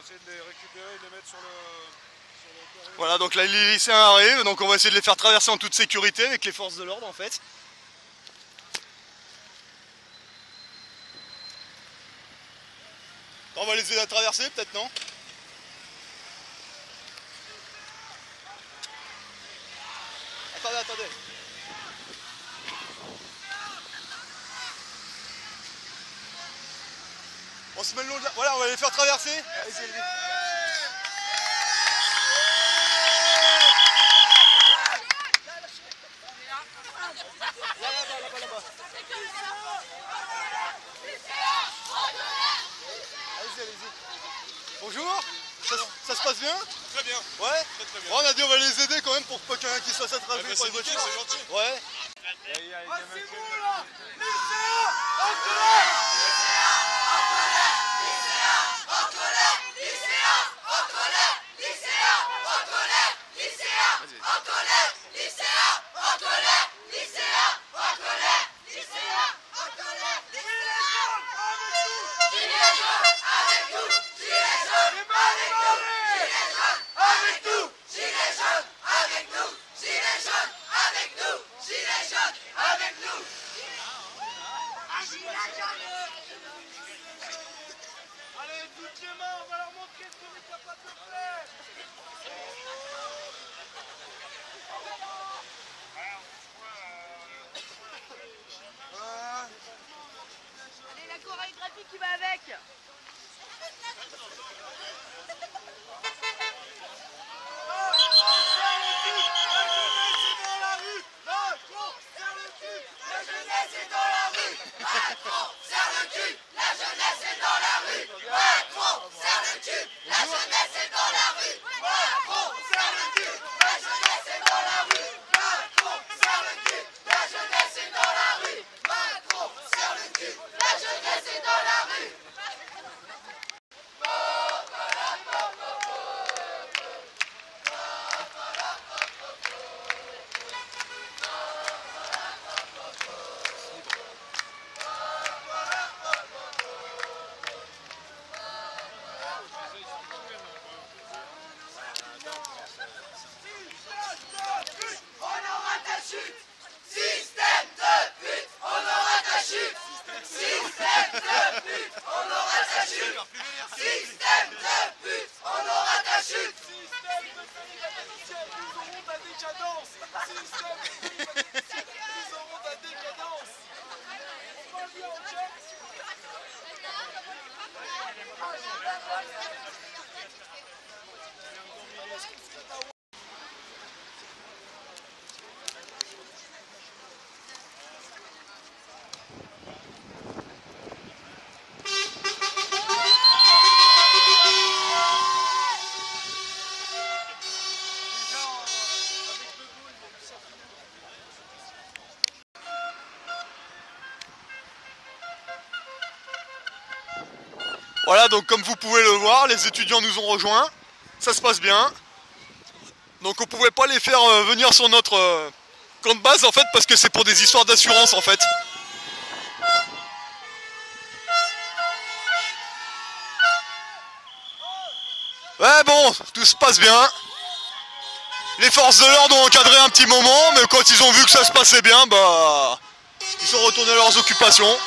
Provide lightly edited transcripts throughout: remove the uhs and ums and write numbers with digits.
essayer de les récupérer et de les mettre sur le terrain. Voilà, donc là les lycéens arrivent, donc on va essayer de les faire traverser en toute sécurité avec les forces de l'ordre en fait. On va les aider à traverser peut-être, non? Attendez, attendez. On se met le long de la... Voilà, on va les faire traverser. Allez-y, allez-y. Là-bas. Allez-y. Bonjour. Ça se passe bien? Très bien. Ouais. Très bien. Bon, on a dit on va les aider quand même pour pas qu'il y en ait un qui se fasse attraper par c'est une voiture. nickel, c'est gentil. Ouais. Ah, c'est bon là. Allez, toutes les mains, on va leur montrer ce qu'on est capable de faire. Allez, la chorégraphie qui va avec. Voilà, donc comme vous pouvez le voir, les étudiants nous ont rejoints. Ça se passe bien. Donc on pouvait pas les faire venir sur notre camp de base en fait parce que c'est pour des histoires d'assurance en fait. Ouais bon, tout se passe bien. Les forces de l'ordre ont encadré un petit moment, mais quand ils ont vu que ça se passait bien, bah ils sont retournés à leurs occupations.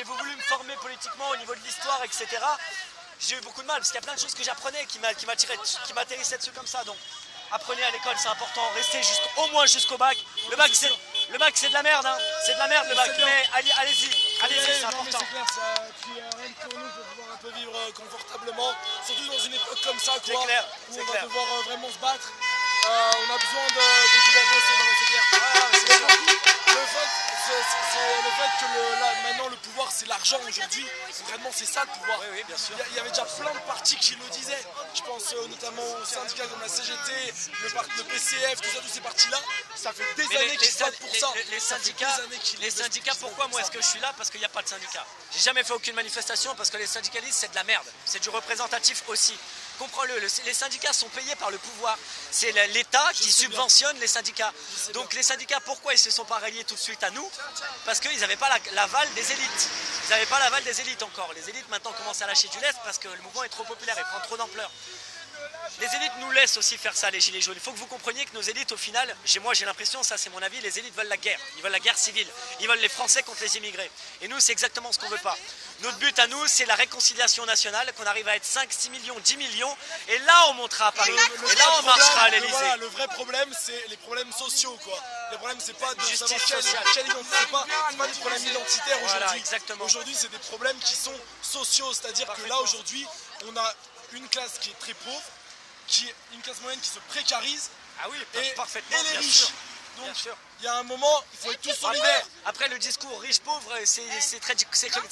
voulu me former politiquement au niveau de l'histoire, etc. J'ai eu beaucoup de mal parce qu'il y a plein de choses que j'apprenais qui m'atterrissaient dessus comme ça. Donc apprenez à l'école, c'est important, restez au moins jusqu'au bac. Le bac c'est de la merde, hein. C'est de la merde le bac, mais allez-y, c'est important. C'est clair, ça. Puis rien que pour nous, pour pouvoir un peu vivre confortablement, surtout dans une époque comme ça, quoi, clair, où on va devoir vraiment se battre. On a besoin de pouvoir bosser dans les écarts. Le fait que maintenant le pouvoir c'est l'argent aujourd'hui, vraiment c'est ça le pouvoir. Oui, bien sûr. Il y avait déjà plein de partis qui le disaient. Je pense notamment aux syndicats comme la CGT, le PCF, tous ces partis-là. Ça fait des années qu'ils se battent pour ça. Les syndicats, pourquoi moi est-ce que je suis là? Parce qu'il n'y a pas de syndicats. J'ai jamais fait aucune manifestation parce que les syndicalistes c'est de la merde. C'est du représentatif aussi. Comprends-le, les syndicats sont payés par le pouvoir. C'est l'État qui subventionne les syndicats. Donc les syndicats, pourquoi ils ne se sont pas ralliés tout de suite à nous? Parce qu'ils n'avaient pas l'aval des élites. Ils n'avaient pas l'aval des élites encore. Les élites maintenant commencent à lâcher du lest parce que le mouvement est trop populaire et prend trop d'ampleur. Les élites nous laissent aussi faire ça, les gilets jaunes. Il faut que vous compreniez que nos élites, au final, moi j'ai l'impression, ça c'est mon avis, les élites veulent la guerre. Ils veulent la guerre civile. Ils veulent les Français contre les immigrés. Et nous, c'est exactement ce qu'on veut pas. Notre but à nous, c'est la réconciliation nationale, qu'on arrive à être 5, 6 millions, 10 millions. Et là, on montera à Paris. Et là, on marchera à l'Elysée. Voilà, le vrai problème, c'est les problèmes sociaux, quoi. Le problème, c'est pas de justice savoir sociale. c'est pas des problèmes identitaires aujourd'hui. Voilà, exactement. Aujourd'hui, c'est des problèmes qui sont sociaux. C'est-à-dire que là, aujourd'hui, on a une classe qui est très pauvre, une classe moyenne qui se précarise, Ah oui, et parfaitement, les bien riches. sûr. Donc, Bien sûr. il y a un moment, il faut être tous solidaires. Après, le discours riche-pauvre, c'est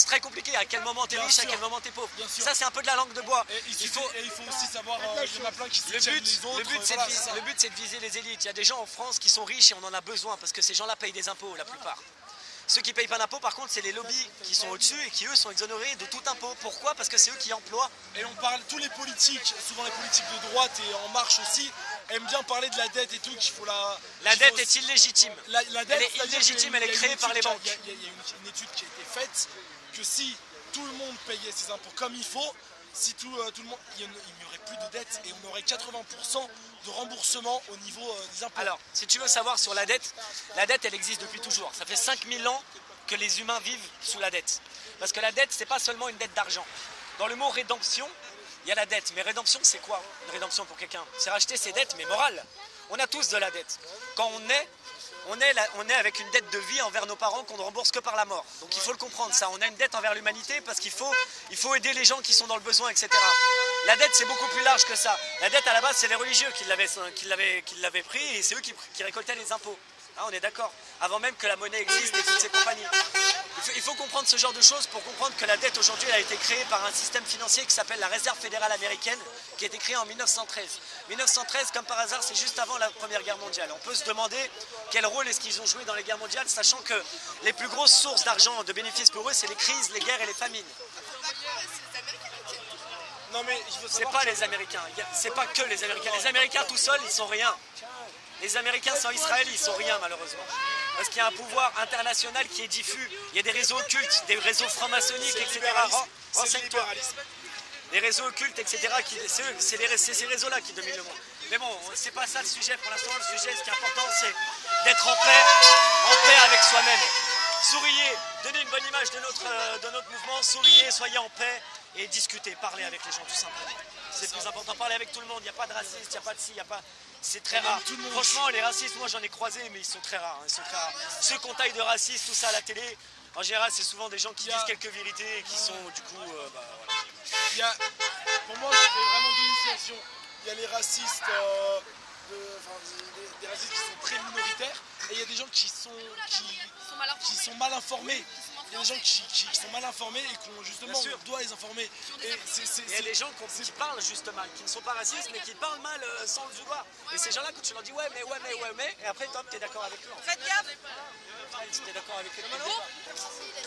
très compliqué. À quel moment t'es Bien riche, à sûr. quel moment t'es pauvre. Bien sûr. Ça, c'est un peu de la langue de bois. Et il faut aussi savoir, il y en a plein qui se Le tiennent but, les autres. le but, c'est voilà, c'est ça. de viser les élites. Il y a des gens en France qui sont riches et on en a besoin parce que ces gens-là payent des impôts, la plupart. Ceux qui ne payent pas d'impôts, par contre, c'est les lobbies qui sont au-dessus et qui, eux, sont exonérés de tout impôt. Pourquoi? Parce que c'est eux qui emploient. Et on parle, tous les politiques, souvent les politiques de droite et En Marche aussi, aiment bien parler de la dette et tout, qu'il faut La dette est illégitime. La dette, Elle est c'est-à-dire illégitime, qu'il y a elle est une créée étude par les qui a- banques. Il y a une étude qui a été faite que si tout le monde payait ses impôts comme il faut, si tout le monde, il n'y aurait plus de dette et on aurait 80% de remboursement au niveau des impôts. Alors, si tu veux savoir sur la dette, elle existe depuis toujours. Ça fait 5000 ans que les humains vivent sous la dette. Parce que la dette, c'est pas seulement une dette d'argent. Dans le mot rédemption, il y a la dette. Mais rédemption, c'est quoi une rédemption pour quelqu'un? C'est racheter ses dettes, mais morales. On a tous de la dette. Quand on est avec une dette de vie envers nos parents qu'on ne rembourse que par la mort. Donc il faut le comprendre, ça. On a une dette envers l'humanité parce qu'il faut aider les gens qui sont dans le besoin, etc. La dette, c'est beaucoup plus large que ça. La dette, à la base, c'est les religieux qui l'avaient pris et c'est eux qui récoltaient les impôts. Ah, on est d'accord. Avant même que la monnaie existe et toutes ces compagnies. Il faut comprendre ce genre de choses pour comprendre que la dette aujourd'hui a été créée par un système financier qui s'appelle la Réserve fédérale américaine, qui a été créée en 1913. 1913, comme par hasard, c'est juste avant la Première Guerre mondiale. On peut se demander quel rôle est-ce qu'ils ont joué dans les guerres mondiales, sachant que les plus grosses sources d'argent, de bénéfices pour eux, c'est les crises, les guerres et les famines. Non mais il faut C'est savoir pas que- les Américains, c'est pas que les Américains. Les Américains tout seuls, ils sont rien. Les Américains sans Israël, ils sont rien malheureusement. Parce qu'il y a un pouvoir international qui est diffus. Il y a des réseaux occultes, des réseaux franc-maçonniques, c'est le etc. libéralisme. C'est le Renseigne-toi. libéralisme. Les réseaux occultes, etc. C'est ces réseaux-là qui dominent le monde. Mais bon, c'est pas ça le sujet pour l'instant. Le sujet, ce qui est important, c'est d'être en paix avec soi-même. Souriez, donnez une bonne image de notre mouvement, souriez, soyez en paix et discutez, parlez avec les gens tout simplement. C'est le plus important, parler avec tout le monde, il n'y a pas de racisme, il n'y a pas de ci, il n'y a pas... C'est très rare. Franchement, les racistes, moi j'en ai croisé, mais ils sont très rares. Ils sont très rares. Ceux qu'on taille de racistes, tout ça à la télé, en général, c'est souvent des gens qui disent quelques vérités et qui sont du coup... voilà. Il y a, pour moi, je fais vraiment deux initiations. Il y a les racistes, des racistes qui sont très minoritaires, et il y a des gens qui sont mal informés. Il y a des gens qui sont mal informés et qu'on justement Bien sûr. on doit les informer. Et Il y a des gens qui parlent juste mal, qui ne sont pas racistes, mais qui parlent mal sans le vouloir. Et ces gens-là, quand tu leur dis ouais, mais, et après, toi, tu es d'accord avec eux. En fait. Faites gaffe. Tu es d'accord avec eux. depuis le départ.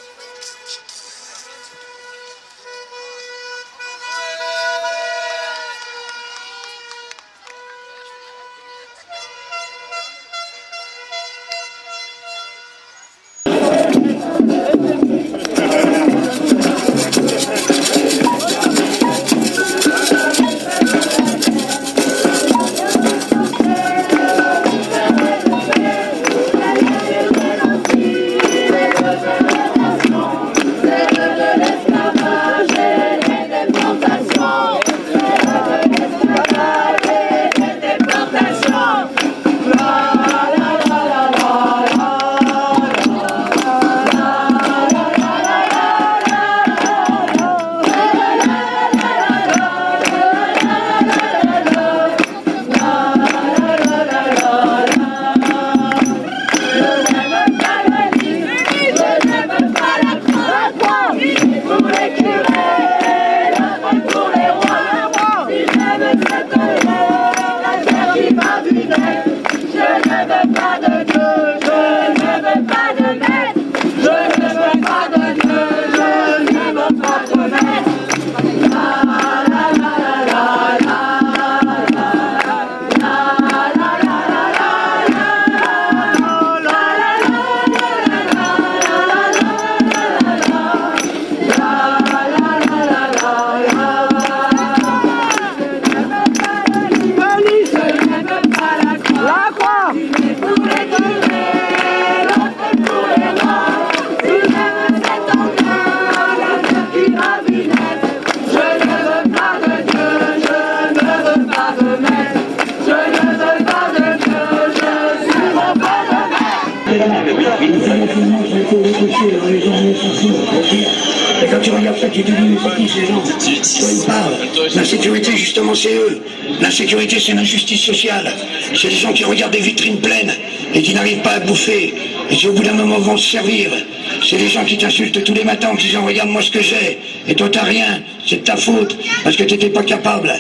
Thank you. là. Il nous fallait tout le monde sur le coup de côté, les gens venaient s'en foutre. Et quand tu regardes ça, tu te dis, mais c'est qui ces gens? Toi, ils parlent. L'insécurité, justement, c'est eux. L'insécurité, c'est l'injustice sociale. C'est des gens qui regardent des vitrines pleines et qui n'arrivent pas à bouffer et qui, au bout d'un moment, vont se servir. C'est des gens qui t'insultent tous les matins en te disant, regarde-moi ce que j'ai. Et toi, t'as rien. C'est de ta faute, parce que t'étais pas capable.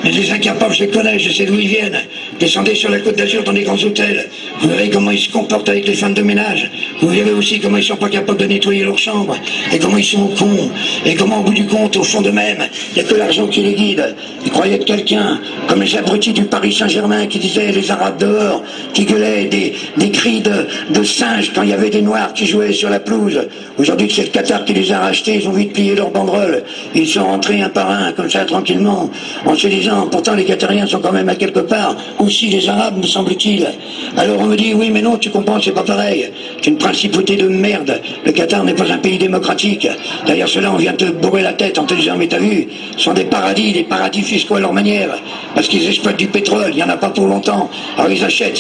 Mais les incapables, je les connais, je sais d'où ils viennent. Descendez sur la Côte d'Azur dans des grands hôtels. Vous verrez comment ils se comportent avec les femmes de ménage. Vous verrez aussi comment ils sont pas capables de nettoyer leur chambre. Et comment ils sont cons. Et comment, au bout du compte, au fond d'eux-mêmes, il n'y a que l'argent qui les guide. Ils croyaient être quelqu'un, comme les abrutis du Paris Saint-Germain qui disaient les Arabes dehors, qui gueulaient des cris de singes quand il y avait des Noirs qui jouaient sur la pelouse. Aujourd'hui, c'est le Qatar qui les a rachetés, ils ont vite plié leurs banderoles. Ils sont rentrés un par un, comme ça, tranquillement, en se disant, pourtant les Qatariens sont quand même à quelque part, aussi les Arabes, me semble-t-il. Alors on me dit, oui, mais non, tu comprends, c'est pas pareil. C'est une principauté de merde. Le Qatar n'est pas un pays démocratique. Derrière cela, on vient te bourrer la tête en te disant, mais t'as vu, ce sont des paradis fiscaux à leur manière, parce qu'ils exploitent du pétrole, il n'y en a pas pour longtemps. Alors ils achètent.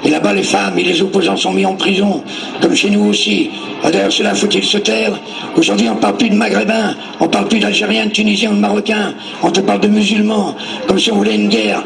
Et là-bas, les femmes et les opposants sont mis en prison, comme chez nous aussi. Alors derrière cela, faut-il se taire? Aujourd'hui, on ne parle plus de Maghrébins, on ne parle plus d'Algériens, de Tunisiens ou de Marocains, on te parle de musulmans, comme si on voulait une guerre,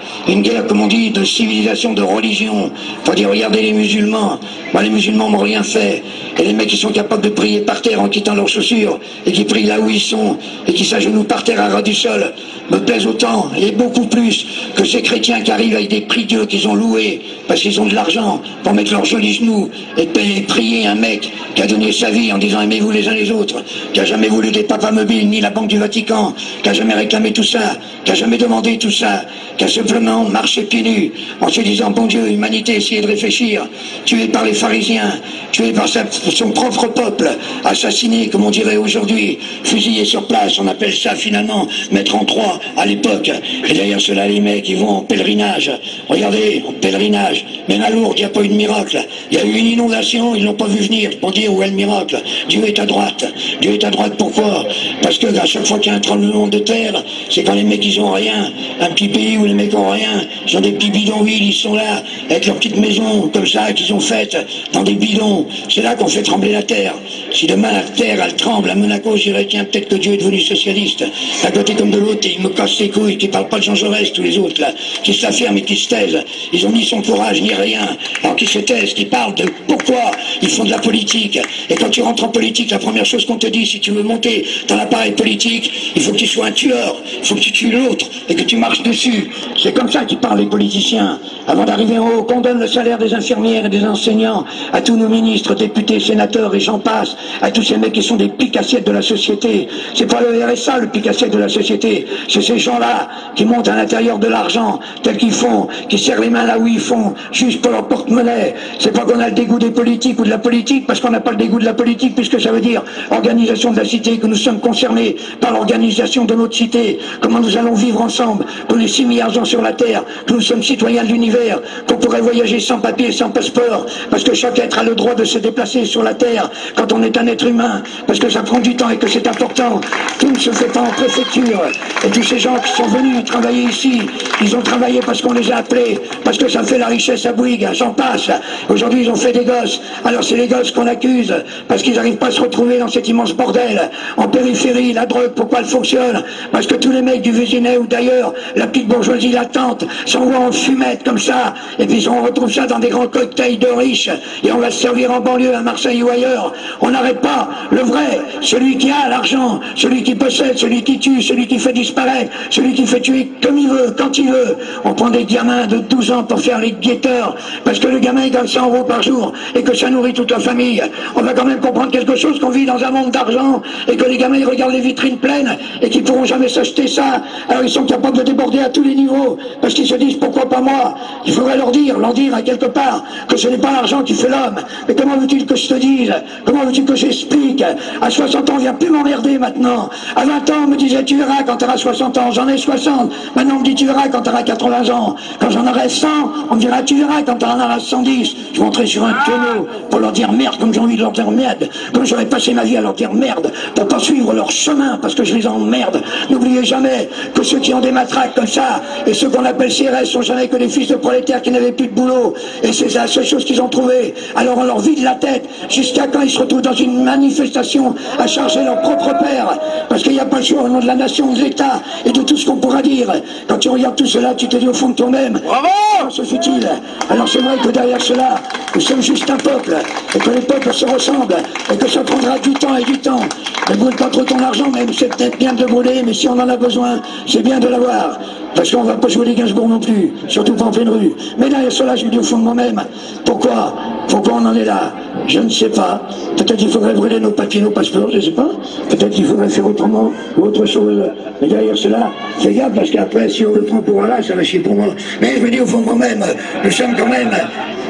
comme on dit, de civilisation, de religion. Faut dire, regardez les musulmans. Moi, les musulmans m'ont rien fait. Et les mecs qui sont capables de prier par terre en quittant leurs chaussures, et qui prient là où ils sont, et qui s'agenouillent par terre à ras du sol, me plaisent autant, et beaucoup plus, que ces chrétiens qui arrivent avec des prie-dieux qu'ils ont loués, parce qu'ils ont de l'argent, pour mettre leurs jolis genoux, et prier un mec qui a donné sa vie en disant aimez-vous les uns les autres, qui a jamais voulu des papas mobiles, ni la Banque du Vatican, qui a jamais réclamé tout ça, qui a jamais demandé tout ça, qui a simplement marché pieds nus, en se disant bon Dieu, humanité, essayez de réfléchir, tué par les pharisiens, tué par son propre peuple, assassiné, comme on dirait aujourd'hui, fusillé sur place, on appelle ça finalement mettre en croix à l'époque. Et derrière cela, les mecs, ils vont en pèlerinage. Regardez, en pèlerinage. Même à Lourdes, il n'y a pas eu de miracle. Il y a eu une inondation, ils l'ont pas vu venir. Pour dire où est le miracle. Dieu est à droite. Dieu est à droite, pourquoi? Parce que à chaque fois qu'il y a un tremblement de terre, c'est quand les mecs, ils ont rien. Un petit pays où les mecs ont rien. Ils ont des petits bidonvilles, ils sont là, avec leurs petites maisons, comme ça, qu'ils ont faites dans des bidons. C'est là qu'on fait trembler la terre. Si demain la terre, elle tremble, à Monaco, je dirais, tiens, peut-être que Dieu est devenu socialiste. D'un côté comme de l'autre, ils me cassent les couilles, qui parlent pas de Jean Jaurès, tous les autres, là, qui s'affirment et qui se taisent. Ils ont ni son courage, ni rien. Alors qu'ils se taisent, qui parlent de pourquoi ils font de la politique. Et quand tu rentres en politique, la première chose qu'on te dit, si tu veux monter dans l'appareil politique, il faut que tu sois un tueur, il faut que tu tues l'autre et que tu marches dessus. C'est comme ça qu'ils parlent les politiciens. Avant d'arriver en haut, qu'on donne le salaire des infirmières et des enseignants à tous nos ministres, députés, sénateurs et j'en passe, à tous ces mecs qui sont des piques-assiettes de la société. C'est pas le RSA le pique-assiette de la société, c'est ces gens-là qui montent à l'intérieur de l'argent tel qu'ils font, qui serrent les mains là où ils font, juste pour leur porte-monnaie. C'est pas qu'on a le dégoût des politiques ou de la politique, parce qu'on n'a pas le dégoût de la politique, puisque ça veut dire organisation de la cité, que nous sommes concernés par l'organisation de notre cité, comment nous allons vivre ensemble, qu'on est 6 milliards d'ans sur la Terre, que nous sommes citoyens de l'univers, qu'on pourrait voyager sans papier, sans passeport, parce que chaque être a le droit de se déplacer sur la Terre quand on est un être humain, parce que ça prend du temps et que c'est important. Tout ne se fait pas en préfecture. Et tous ces gens qui sont venus travailler ici, ils ont travaillé parce qu'on les a appelés, parce que ça fait la richesse à Bouygues, j'en passe. Aujourd'hui, ils ont fait des gosses. Alors c'est les gosses qu'on accuse, parce qu'ils n'arrivent pas à se retrouver dans cet immense bordel. En périphérie, la drogue, pourquoi elle fonctionne? Parce que tous les mecs du Vésinet ou d'ailleurs, la petite bourgeoisie latente, s'envoient en fumette comme ça, et puis on retrouve ça dans des grands cocktails de riches, et on va se servir en banlieue, à Marseille ou ailleurs. On n'arrête pas. Le vrai, celui qui a l'argent, celui qui possède, celui qui tue, celui qui fait disparaître, celui qui fait tuer comme il veut, quand il veut. On prend des gamins de 12 ans pour faire les guetteurs, parce que le gamin il gagne 100 € par jour, et que ça nourrit toute la famille. On va quand même comprendre quelque chose, qu'on vit dans un monde d'argent, et que les gamins ils regardent les vitrines pleines, et qu'ils pourront jamais s'acheter ça. Alors ils sont capables de déborder à tous les niveaux, parce qu'ils se disent pourquoi pas moi. Il faudrait leur dire à quelque part, que ce n'est pas l'argent qui fait l'homme. Mais comment veux-tu que je te dise? Comment veux-tu que j'explique? À 60 ans, on vient plus m'emmerder maintenant. À 20 ans, on me disait tu verras quand tu auras 60 ans. J'en ai 60. Maintenant, on me dit tu verras quand tu auras 80 ans. Quand j'en aurai 100, on me dira tu verras quand tu en auras 110. Je monterai sur un tonneau pour leur dire merde, comme j'ai envie de leur dire merde. Comme j'aurais passé ma vie à leur dire merde, pour pas suivre leur chemin. chemin, parce que je les emmerde. N'oubliez jamais que ceux qui ont des matraques comme ça, et ceux qu'on appelle CRS, sont jamais que des fils de prolétaires qui n'avaient plus de boulot, et c'est la seule chose qu'ils ont trouvée. Alors on leur vide la tête, jusqu'à quand ils se retrouvent dans une manifestation à charger leur propre père, parce qu'il n'y a pas le choix au nom de la nation, de l'État, et de tout ce qu'on pourra dire. Quand tu regardes tout cela, tu te dis au fond de toi-même, bravo, se fait-il. Alors c'est vrai que derrière cela, nous sommes juste un peuple, et que les peuples se ressemblent, et que ça prendra du temps et du temps. Ne brûle pas trop ton argent, même c'est peut-être bien de le brûler, mais si on en a besoin, c'est bien de l'avoir. Parce qu'on va pas jouer les Gainsbourg non plus, surtout pas en pleine rue. Mais derrière cela, je me dis au fond de moi-même, pourquoi on en est là? Je ne sais pas. Peut-être qu'il faudrait brûler nos papiers, nos passeports, je ne sais pas. Peut-être qu'il faudrait faire autrement ou autre chose. Mais derrière cela, fais gaffe, parce qu'après, si on le prend pour là, ça va chier pour moi. Mais je me dis au fond de moi-même, nous sommes quand même,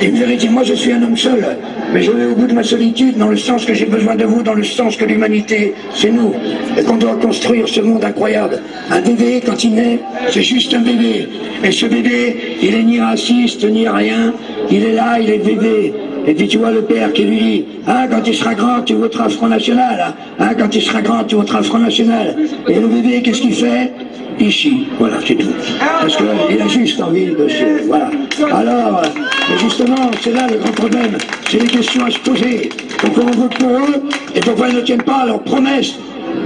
une vérité, moi je suis un homme seul, mais je vais au bout de ma solitude, dans le sens que j'ai besoin de vous, dans le sens que l'humanité, c'est nous, et qu'on doit construire ce monde incroyable. Un bébé, quand il naît, c'est juste un bébé. Et ce bébé, il est ni raciste, ni rien, il est là, il est bébé. Et puis tu vois le père qui lui dit, ah, quand il sera grand, tu voteras Front National, hein, quand il sera grand, tu voteras Front National. Et le bébé, qu'est-ce qu'il fait? Il chie, voilà, c'est tout. Parce qu'il a juste envie de se... Voilà. Alors, justement, c'est là le grand problème. C'est les questions à se poser. Pourquoi on vote pour eux et pourquoi ils ne tiennent pas à leurs promesses?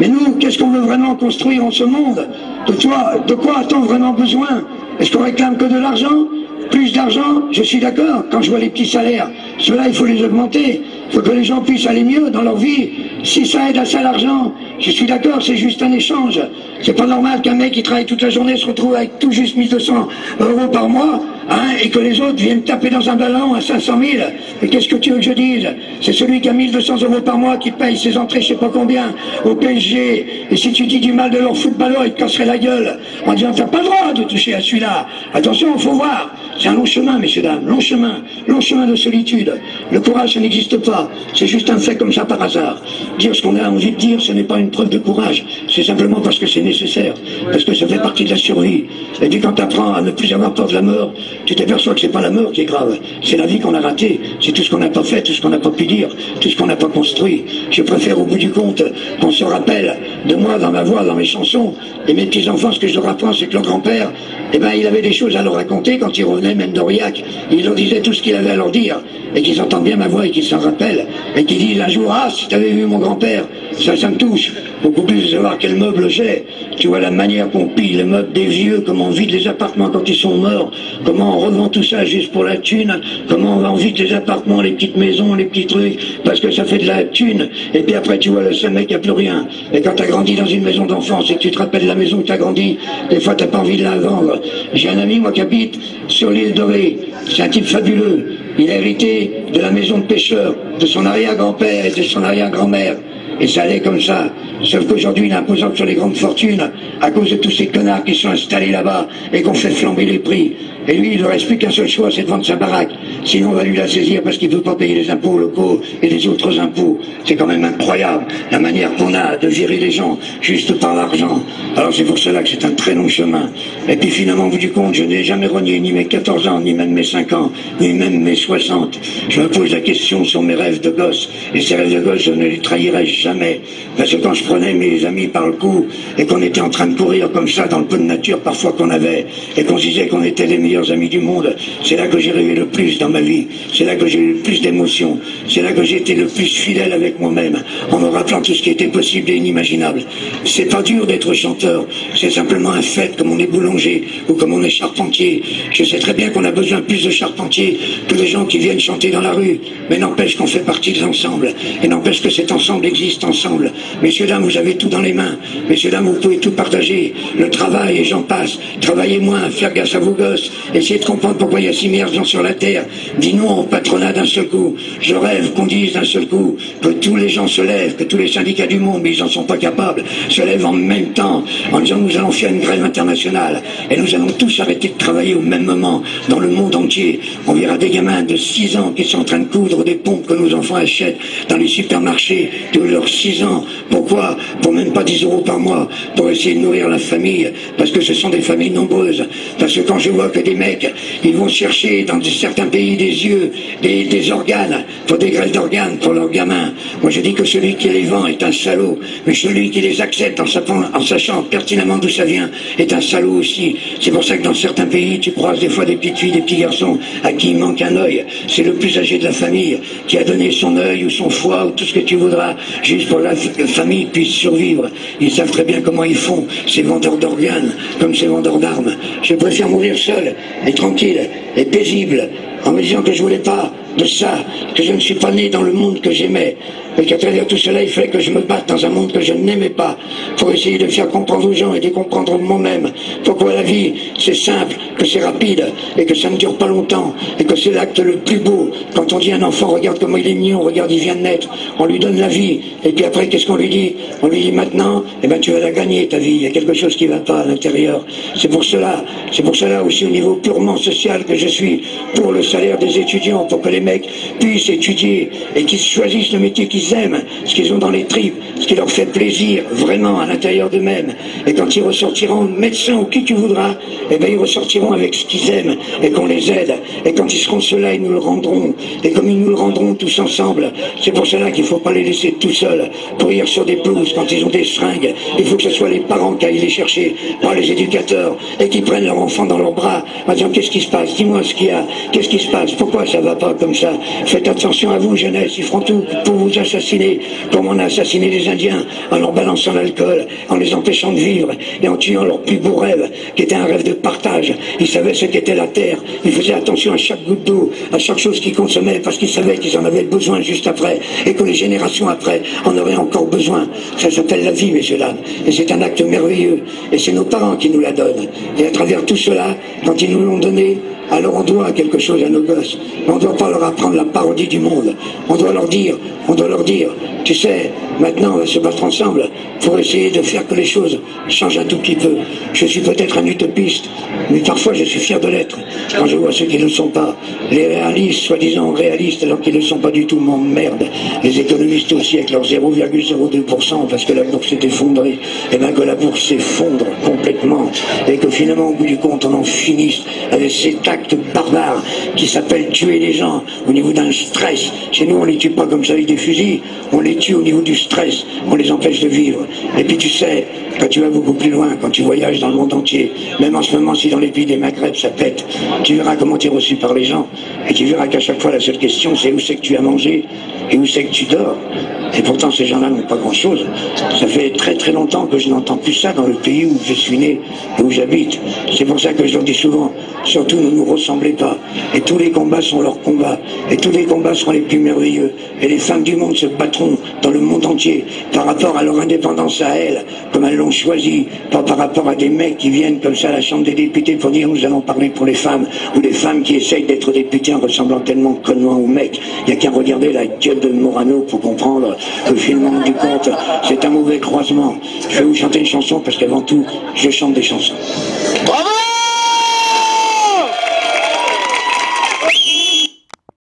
Mais nous, qu'est-ce qu'on veut vraiment construire en ce monde? De quoi a-t-on vraiment besoin? Est-ce qu'on réclame que de l'argent? Plus d'argent, je suis d'accord, quand je vois les petits salaires, ceux-là, il faut les augmenter. Il faut que les gens puissent aller mieux dans leur vie. Si ça aide à ça l'argent, je suis d'accord, c'est juste un échange. C'est pas normal qu'un mec qui travaille toute la journée se retrouve avec tout juste 1200 € par mois, hein, et que les autres viennent taper dans un ballon à 500 000. Et qu'est-ce que tu veux que je dise? C'est celui qui a 1200 € par mois qui paye ses entrées je sais pas combien au PSG. Et si tu dis du mal de leur footballeur, il te casserait la gueule en disant t'as pas le droit de toucher à celui-là. Attention, il faut voir. C'est un long chemin, messieurs, dames, long chemin de solitude. Le courage, ça n'existe pas. C'est juste un fait comme ça par hasard. Dire ce qu'on a envie de dire, ce n'est pas une preuve de courage. C'est simplement parce que c'est nécessaire. Parce que ça fait partie de la survie. Et puis quand tu apprends à ne plus avoir peur de la mort, tu t'aperçois que c'est pas la mort qui est grave. C'est la vie qu'on a ratée. C'est tout ce qu'on n'a pas fait, tout ce qu'on n'a pas pu dire, tout ce qu'on n'a pas construit. Je préfère au bout du compte qu'on se rappelle de moi dans ma voix, dans mes chansons. Et mes petits-enfants, ce que je leur apprends, c'est que leur grand-père, eh ben, il avait des choses à leur raconter quand il revenait même d'Aurillac. Il leur disait tout ce qu'il avait à leur dire. Et qu'ils entendent bien ma voix et qu'ils s'en rappellent. Et qu'ils disent un jour, ah, si t'avais vu mon grand-père, ça me touche. Beaucoup plus de savoir quel meuble j'ai. Tu vois la manière qu'on pille les meubles des vieux, comment on vide les appartements quand ils sont morts, comment on revend tout ça juste pour la thune, comment on vide les appartements, les petites maisons, les petits trucs, parce que ça fait de la thune. Et puis après, tu vois, le seul mec, il n'y a plus rien. Et quand t'as grandi dans une maison d'enfance et que tu te rappelles la maison où t'as grandi, des fois t'as pas envie de la vendre. J'ai un ami, moi, qui habite sur l'île Dorée. C'est un type fabuleux. Il a hérité de la maison de pêcheur, de son arrière-grand-père et de son arrière-grand-mère. Et ça allait comme ça. Sauf qu'aujourd'hui, il est imposant sur les grandes fortunes, à cause de tous ces connards qui sont installés là-bas et qu'on fait flamber les prix. Et lui, il ne reste plus qu'un seul choix, c'est de vendre sa baraque. Sinon, on va lui la saisir parce qu'il ne peut pas payer les impôts locaux et les autres impôts. C'est quand même incroyable, la manière qu'on a de virer les gens juste par l'argent. Alors c'est pour cela que c'est un très long chemin. Et puis finalement, au bout du compte, je n'ai jamais renié ni mes 14 ans, ni même mes 5 ans, ni même mes 60. Je me pose la question sur mes rêves de gosse. Et ces rêves de gosse, je ne les trahirai jamais. Parce que quand je prenais mes amis par le cou et qu'on était en train de courir comme ça dans le peu de nature parfois qu'on avait, et qu'on se disait qu'on était les meilleurs amis du monde, c'est là que j'ai rêvé le plus dans ma vie, c'est là que j'ai eu le plus d'émotions, c'est là que j'ai été le plus fidèle avec moi-même, en me rappelant tout ce qui était possible et inimaginable. C'est pas dur d'être chanteur, c'est simplement un fait, comme on est boulanger ou comme on est charpentier. Je sais très bien qu'on a besoin plus de charpentiers que de gens qui viennent chanter dans la rue, mais n'empêche qu'on fait partie de l'ensemble, et n'empêche que cet ensemble existe ensemble. Messieurs, dames, vous avez tout dans les mains, messieurs, dames, vous pouvez tout partager, le travail et j'en passe, travaillez moins, faire gaffe à vos gosses, essayez de comprendre pourquoi il y a 6 milliards de gens sur la Terre. Dis non au patronat d'un seul coup. Je rêve qu'on dise d'un seul coup que tous les gens se lèvent, que tous les syndicats du monde, mais ils n'en sont pas capables, se lèvent en même temps en disant nous allons faire une grève internationale et nous allons tous arrêter de travailler au même moment dans le monde entier. On verra des gamins de 6 ans qui sont en train de coudre des pompes que nos enfants achètent dans les supermarchés de leurs 6 ans. Pourquoi? mois, pour même pas 10 € par mois, pour essayer de nourrir la famille, parce que ce sont des familles nombreuses. Parce que quand je vois que des mecs, ils vont chercher dans certains pays des yeux, des organes, pour des greffes d'organes pour leurs gamins, moi je dis que celui qui les vend est un salaud, mais celui qui les accepte en sachant pertinemment d'où ça vient est un salaud aussi. C'est pour ça que dans certains pays, tu croises des fois des petites filles, des petits garçons à qui il manque un œil. C'est le plus âgé de la famille qui a donné son œil ou son foie ou tout ce que tu voudras, juste pour que la famille puisse survivre. Ils savent très bien comment ils font, ces vendeurs d'organes, comme ces vendeurs d'armes. Je préfère mourir seul et tranquille et paisible, en me disant que je voulais pas de ça, que je ne suis pas né dans le monde que j'aimais, et qu'à travers tout cela, il fallait que je me batte dans un monde que je n'aimais pas, pour essayer de faire comprendre aux gens et de comprendre moi-même pourquoi la vie, c'est simple, que c'est rapide, et que ça ne dure pas longtemps, et que c'est l'acte le plus beau. Quand on dit à un enfant, regarde comment il est mignon, regarde, il vient de naître, on lui donne la vie, et puis après, qu'est-ce qu'on lui dit? On lui dit maintenant, eh ben, tu vas la gagner, ta vie, il y a quelque chose qui ne va pas à l'intérieur. C'est pour cela aussi au niveau purement social que je suis pour le salaire des étudiants, pour que les mecs puissent étudier et qu'ils choisissent le métier qu'ils aiment, ce qu'ils ont dans les tripes, ce qui leur fait plaisir vraiment à l'intérieur d'eux-mêmes. Et quand ils ressortiront médecins ou qui tu voudras, eh ben ils ressortiront avec ce qu'ils aiment et qu'on les aide. Et quand ils seront ceux-là, ils nous le rendront. Et comme ils nous le rendront tous ensemble, c'est pour cela qu'il ne faut pas les laisser tout seuls courir sur des pelouses quand ils ont des seringues. Il faut que ce soit les parents qui aillent les chercher, pas les éducateurs, et qui prennent leur enfant dans leurs bras en disant qu'est-ce qui se passe, dis-moi ce qu'il y a, qu'est-ce qui se passe, pourquoi ça va pas comme ça, faites attention à vous jeunesse, ils feront tout pour vous assassiner, comme on a assassiné les Indiens en leur balançant l'alcool, en les empêchant de vivre et en tuant leur plus beau rêve qui était un rêve de partage. Ils savaient ce qu'était la terre, ils faisaient attention à chaque goutte d'eau, à chaque chose qu'ils consommaient parce qu'ils savaient qu'ils en avaient besoin juste après et que les générations après en auraient encore besoin. Ça s'appelle la vie, messieurs dames, et c'est un acte merveilleux et c'est nos parents qui nous la donnent. Et à travers tout cela, quand ils nous l'ont donné, alors on doit quelque chose à nos gosses. On ne doit pas leur apprendre la parodie du monde. On doit leur dire, tu sais, maintenant on va se battre ensemble pour essayer de faire que les choses changent un tout petit peu. Je suis peut-être un utopiste, mais parfois je suis fier de l'être. Quand je vois ceux qui ne le sont pas, les réalistes, soi-disant réalistes, alors qu'ils ne le sont pas du tout, m'emmerdent. Les économistes aussi avec leurs 0,02%, parce que la bourse s'est effondrée. Et bien que la bourse s'effondre complètement, et que finalement au bout du compte on en finisse avec cet acte barbare qui s'appelle tuer les gens au niveau d'un stress. Chez nous on les tue pas comme ça avec des fusils, on les tue au niveau du stress, on les empêche de vivre. Et puis tu sais, quand tu vas beaucoup plus loin, quand tu voyages dans le monde entier, même en ce moment si dans les pays des Maghreb ça pète, tu verras comment tu es reçu par les gens, et tu verras qu'à chaque fois la seule question c'est où c'est que tu as mangé et où c'est que tu dors. Et pourtant ces gens-là n'ont pas grand-chose. Ça fait très très longtemps que je n'entends plus ça dans le pays où je suis né et où j'habite. C'est pour ça que je leur dis souvent, surtout ne nous ressemblez pas. Et tous les combats sont leurs combats. Et tous les combats seront les plus merveilleux. Et les femmes du monde se battront dans le monde entier par rapport à leur indépendance à elles, comme elles l'ont choisi, pas par rapport à des mecs qui viennent comme ça à la Chambre des députés pour dire nous allons parler pour les femmes, ou des femmes qui essayent d'être députés en ressemblant tellement connement aux mecs. Il n'y a qu'à regarder la gueule de Morano pour comprendre que finalement du compte, c'est un mauvais croisement. Je vais vous chanter une chanson parce qu'avant tout, je chante des chansons. Bravo!